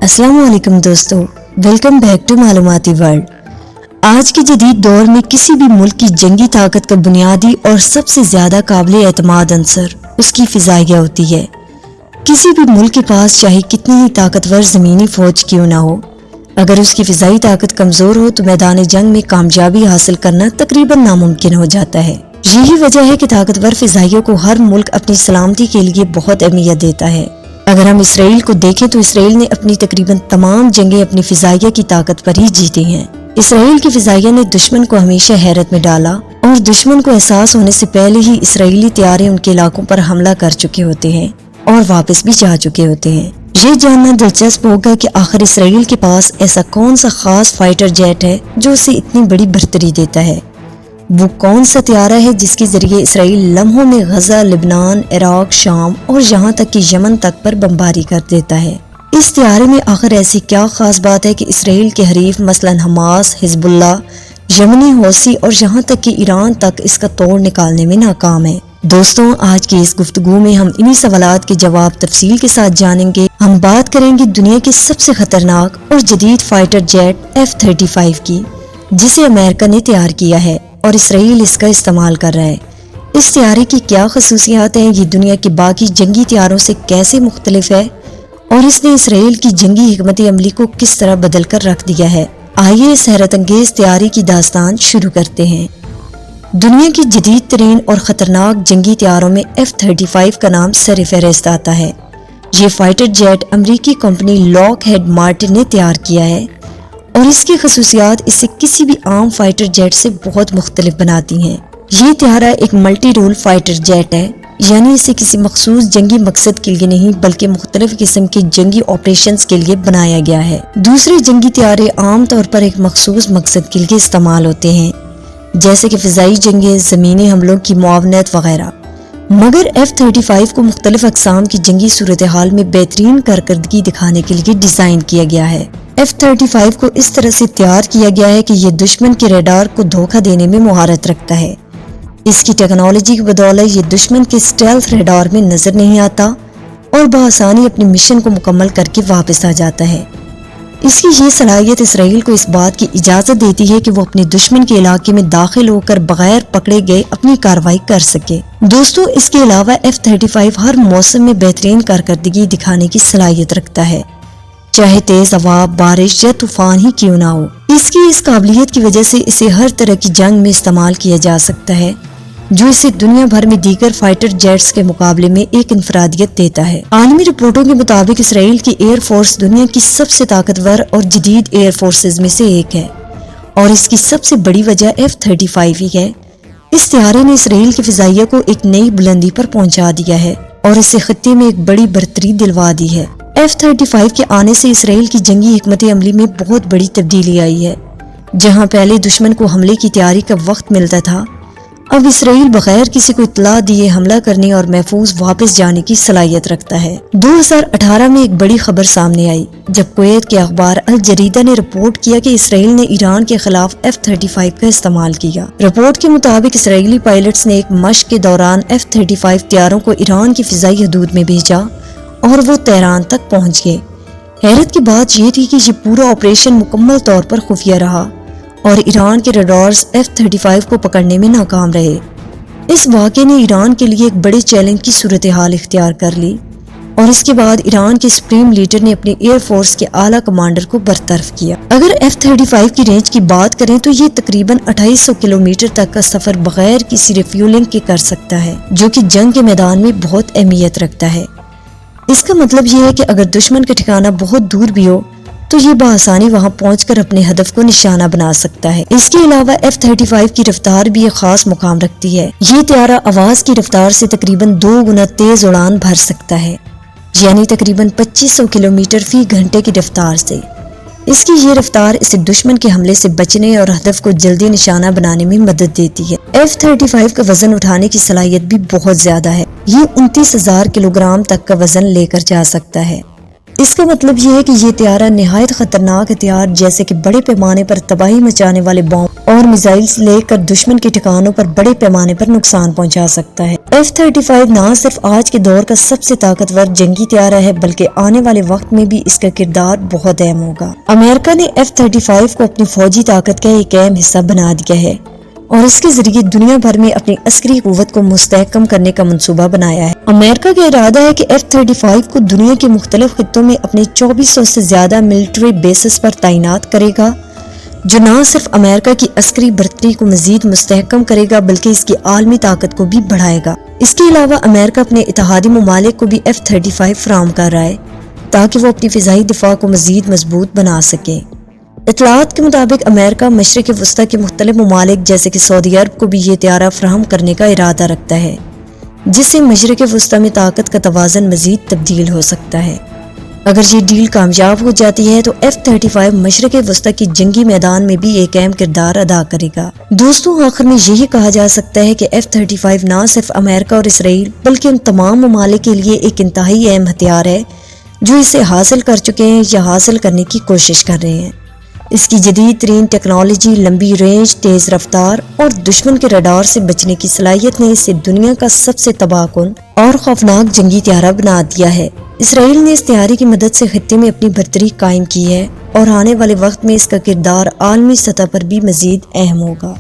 السلام علیکم دوستو، ویلکم بیک ٹو معلوماتی ورلڈ۔ آج کے جدید دور میں کسی بھی ملک کی جنگی طاقت کا بنیادی اور سب سے زیادہ قابل اعتماد عنصر اس کی فضائیہ ہوتی ہے۔ کسی بھی ملک کے پاس چاہے کتنی ہی طاقتور زمینی فوج کیوں نہ ہو، اگر اس کی فضائی طاقت کمزور ہو تو میدان جنگ میں کامیابی حاصل کرنا تقریباً ناممکن ہو جاتا ہے۔ یہی وجہ ہے کہ طاقتور فضائیوں کو ہر ملک اپنی سلامتی کے لیے بہت اہمیت دیتا ہے۔ اگر ہم اسرائیل کو دیکھیں تو اسرائیل نے اپنی تقریباً تمام جنگیں اپنی فضائیہ کی طاقت پر ہی جیتی ہیں۔ اسرائیل کی فضائیہ نے دشمن کو ہمیشہ حیرت میں ڈالا اور دشمن کو احساس ہونے سے پہلے ہی اسرائیلی طیارے ان کے علاقوں پر حملہ کر چکے ہوتے ہیں اور واپس بھی جا چکے ہوتے ہیں۔ یہ جاننا دلچسپ ہوگا کہ آخر اسرائیل کے پاس ایسا کون سا خاص فائٹر جیٹ ہے جو اسے اتنی بڑی برتری دیتا ہے۔ وہ کون سا طیارہ ہے جس کے ذریعے اسرائیل لمحوں میں غزہ، لبنان، عراق، شام اور یہاں تک کہ یمن تک پر بمباری کر دیتا ہے۔ اس طیارے میں آخر ایسی کیا خاص بات ہے کہ اسرائیل کے حریف مثلا حماس، حزب اللہ، یمنی حوثی اور یہاں تک کہ ایران تک اس کا توڑ نکالنے میں ناکام ہے؟ دوستوں، آج کی اس گفتگو میں ہم انہی سوالات کے جواب تفصیل کے ساتھ جانیں گے۔ ہم بات کریں گے دنیا کے سب سے خطرناک اور جدید فائٹر جیٹ F-35 کی، جسے امریکہ نے تیار کیا ہے اور اسرائیل اس کا استعمال کر رہا ہے۔ اس طیارے کی کیا خصوصیات ہیں، یہ دنیا کے باقی جنگی طیاروں سے کیسے مختلف ہے اور اس نے اسرائیل کی جنگی حکمت عملی کو کس طرح بدل کر رکھ دیا ہے؟ آئیے اس حیرت انگیز طیارے کی داستان شروع کرتے ہیں۔ دنیا کی جدید ترین اور خطرناک جنگی طیاروں میں F-35 کا نام سر فہرست آتا ہے۔ یہ فائٹر جیٹ امریکی کمپنی لاک ہیڈ مارٹن نے تیار کیا ہے اور اس کی خصوصیات اسے کسی بھی عام فائٹر جیٹ سے بہت مختلف بناتی ہیں۔ یہ طیارہ ایک ملٹی رول فائٹر جیٹ ہے، یعنی اسے کسی مخصوص جنگی مقصد کے لیے نہیں بلکہ مختلف قسم کے جنگی آپریشنز کے لیے بنایا گیا ہے۔ دوسرے جنگی طیارے عام طور پر ایک مخصوص مقصد کے لیے استعمال ہوتے ہیں، جیسے کہ فضائی جنگیں، زمینی حملوں کی معاونت وغیرہ، مگر F-35 کو مختلف اقسام کی جنگی صورتحال میں بہترین کارکردگی دکھانے کے لیے ڈیزائن کیا گیا ہے۔ F-35 کو اس طرح سے تیار کیا گیا ہے کہ یہ دشمن کے ریڈار کو دھوکہ دینے میں مہارت رکھتا ہے۔ اس کی ٹیکنالوجی کی بدولت یہ دشمن کے اسٹیلتھ ریڈار میں نظر نہیں آتا اور بآسانی اپنے مشن کو مکمل کر کے واپس آ جاتا ہے۔ اس کی یہ صلاحیت اسرائیل کو اس بات کی اجازت دیتی ہے کہ وہ اپنے دشمن کے علاقے میں داخل ہو کر بغیر پکڑے گئے اپنی کارروائی کر سکے۔ دوستو، اس کے علاوہ F-35 ہر موسم میں بہترین کارکردگی دکھانے کی صلاحیت رکھتا ہے، چاہے تیز ہوا، بارش یا طوفان ہی کیوں نہ ہو۔ اس کی اس قابلیت کی وجہ سے اسے ہر طرح کی جنگ میں استعمال کیا جا سکتا ہے، جو اسے دنیا بھر میں دیگر فائٹر جیٹس کے مقابلے میں ایک انفرادیت دیتا ہے۔ عالمی رپورٹوں کے مطابق اسرائیل کی ایئر فورس دنیا کی سب سے طاقتور اور جدید ایئر فورسز میں سے ایک ہے اور اس کی سب سے بڑی وجہ F-35 ہی ہے۔ اس طیارے نے اسرائیل کی فضائیہ کو ایک نئی بلندی پر پہنچا دیا ہے اور اسے خطے میں ایک بڑی برتری دلوا دی ہے۔ F-35 کے آنے سے اسرائیل کی جنگی حکمت عملی میں بہت بڑی تبدیلی آئی ہے۔ جہاں پہلے دشمن کو حملے کی تیاری کا وقت ملتا تھا، اب اسرائیل بغیر کسی کو اطلاع دیے حملہ کرنے اور محفوظ واپس جانے کی صلاحیت رکھتا ہے۔ 2018 میں ایک بڑی خبر سامنے آئی جب کویت کے اخبار الجریدہ نے رپورٹ کیا کہ اسرائیل نے ایران کے خلاف F-35 کا استعمال کیا۔ رپورٹ کے مطابق اسرائیلی پائلٹس نے ایک مشق کے دوران F-35 طیاروں کو ایران کی فضائی حدود میں بھیجا اور وہ تہران تک پہنچ گئے۔ حیرت کی بات یہ تھی کہ یہ پورا آپریشن مکمل طور پر خفیہ رہا اور ایران کے ریڈارز F-35 کو پکڑنے میں ناکام رہے۔ اس واقعے نے ایران کے لیے ایک بڑے چیلنج کی صورتحال اختیار کر لی اور اس کے بعد ایران کے سپریم لیڈر نے اپنی ایئر فورس کے اعلیٰ کمانڈر کو برطرف کیا۔ اگر F-35 کی رینج کی بات کریں تو یہ تقریباً 2800 کلومیٹر تک کا سفر بغیر کسی ریفیولنگ کے کر سکتا ہے، جو کہ جنگ کے میدان میں بہت اہمیت رکھتا ہے۔ اس کا مطلب یہ ہے کہ اگر دشمن کا ٹھکانہ بہت دور بھی ہو تو یہ بآسانی وہاں پہنچ کر اپنے ہدف کو نشانہ بنا سکتا ہے۔ اس کے علاوہ F-35 کی رفتار بھی ایک خاص مقام رکھتی ہے۔ یہ طیارہ آواز کی رفتار سے تقریباً 2 گنا تیز اڑان بھر سکتا ہے، یعنی تقریباً 2500 کلومیٹر فی گھنٹے کی رفتار سے۔ اس کی یہ رفتار اسے دشمن کے حملے سے بچنے اور ہدف کو جلدی نشانہ بنانے میں مدد دیتی ہے۔ F-35 کا وزن اٹھانے کی صلاحیت بھی بہت زیادہ ہے۔ یہ 29,000 کلوگرام تک کا وزن لے کر جا سکتا ہے۔ اس کا مطلب یہ ہے کہ یہ طیارہ نہایت خطرناک ہتھیار جیسے کہ بڑے پیمانے پر تباہی مچانے والے بم اور میزائلز لے کر دشمن کے ٹھکانوں پر بڑے پیمانے پر نقصان پہنچا سکتا ہے۔ F-35 نہ صرف آج کے دور کا سب سے طاقتور جنگی طیارہ ہے بلکہ آنے والے وقت میں بھی اس کا کردار بہت اہم ہوگا۔ امریکہ نے F-35 کو اپنی فوجی طاقت کا ایک اہم حصہ بنا دیا ہے اور اس کے ذریعے دنیا بھر میں اپنی عسکری قوت کو مستحکم کرنے کا منصوبہ بنایا ہے۔ امریکہ کا ارادہ ہے کہ F-35 کو دنیا کے مختلف خطوں میں اپنے 2400 سے زیادہ ملٹری بیسز پر تعینات کرے گا، جو نہ صرف امریکہ کی عسکری برتری کو مزید مستحکم کرے گا بلکہ اس کی عالمی طاقت کو بھی بڑھائے گا۔ اس کے علاوہ امریکہ اپنے اتحادی ممالک کو بھی F-35 فراہم کر رہا ہے تاکہ وہ اپنی فضائی دفاع کو مزید مضبوط بنا سکے۔ اطلاعات کے مطابق امریکہ مشرق وسطی کے مختلف ممالک جیسے کہ سعودی عرب کو بھی یہ طیارہ فراہم کرنے کا ارادہ رکھتا ہے، جس سے مشرق وسطی میں طاقت کا توازن مزید تبدیل ہو سکتا ہے۔ اگر یہ ڈیل کامیاب ہو جاتی ہے تو F-35 مشرق وسطی کی جنگی میدان میں بھی ایک اہم کردار ادا کرے گا۔ دوستوں، آخر میں یہی کہا جا سکتا ہے کہ F-35 نہ صرف امریکہ اور اسرائیل بلکہ ان تمام ممالک کے لیے ایک انتہائی اہم ہتھیار ہے جو اسے حاصل کر چکے ہیں یا حاصل کرنے کی کوشش کر رہے ہیں۔ اس کی جدید ترین ٹیکنالوجی، لمبی رینج، تیز رفتار اور دشمن کے رڈار سے بچنے کی صلاحیت نے اسے دنیا کا سب سے تباہ کن اور خوفناک جنگی طیارہ بنا دیا ہے۔ اسرائیل نے اس طیارے کی مدد سے خطے میں اپنی برتری قائم کی ہے اور آنے والے وقت میں اس کا کردار عالمی سطح پر بھی مزید اہم ہوگا۔